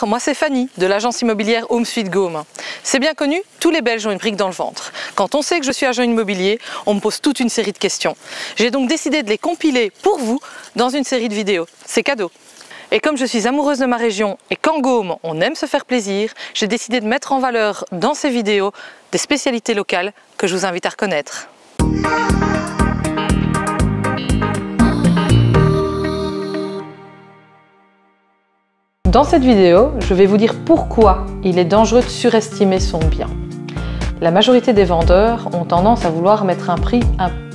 Bonjour, moi c'est Fanny de l'agence immobilière Home Sweet Gaume. C'est bien connu, tous les Belges ont une brique dans le ventre. Quand on sait que je suis agent immobilier, on me pose toute une série de questions. J'ai donc décidé de les compiler pour vous dans une série de vidéos. C'est cadeau. Et comme je suis amoureuse de ma région et qu'en Gaume, on aime se faire plaisir, j'ai décidé de mettre en valeur dans ces vidéos des spécialités locales que je vous invite à reconnaître. Dans cette vidéo, je vais vous dire pourquoi il est dangereux de surestimer son bien. La majorité des vendeurs ont tendance à vouloir mettre un prix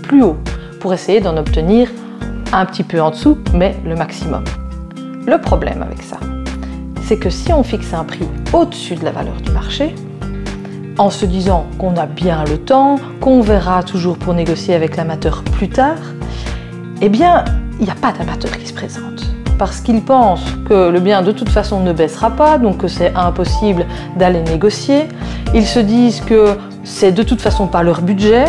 plus haut pour essayer d'en obtenir un petit peu en dessous, mais le maximum. Le problème avec ça, c'est que si on fixe un prix au-dessus de la valeur du marché, en se disant qu'on a bien le temps, qu'on verra toujours pour négocier avec l'amateur plus tard, eh bien, il n'y a pas d'amateur qui se présente. Parce qu'ils pensent que le bien de toute façon ne baissera pas, donc que c'est impossible d'aller négocier. Ils se disent que c'est de toute façon pas leur budget.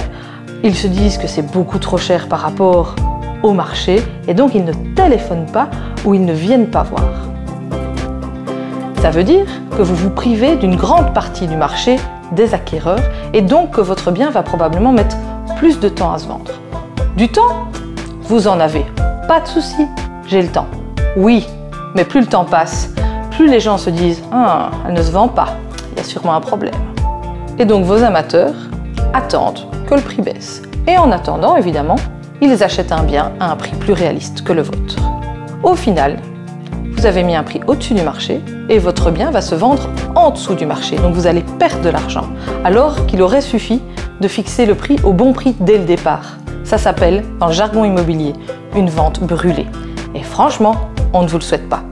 Ils se disent que c'est beaucoup trop cher par rapport au marché et donc ils ne téléphonent pas ou ils ne viennent pas voir. Ça veut dire que vous vous privez d'une grande partie du marché des acquéreurs et donc que votre bien va probablement mettre plus de temps à se vendre. Du temps, vous en avez. Pas de souci, j'ai le temps. Oui, mais plus le temps passe, plus les gens se disent « Ah, elle ne se vend pas, il y a sûrement un problème ». Et donc vos amateurs attendent que le prix baisse. Et en attendant, évidemment, ils achètent un bien à un prix plus réaliste que le vôtre. Au final, vous avez mis un prix au-dessus du marché et votre bien va se vendre en dessous du marché. Donc vous allez perdre de l'argent, alors qu'il aurait suffi de fixer le prix au bon prix dès le départ. Ça s'appelle, dans le jargon immobilier, une vente brûlée. Et franchement, on ne vous le souhaite pas.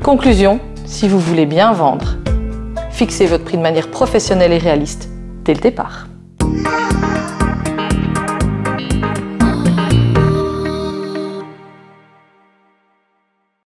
Conclusion, si vous voulez bien vendre, fixez votre prix de manière professionnelle et réaliste dès le départ.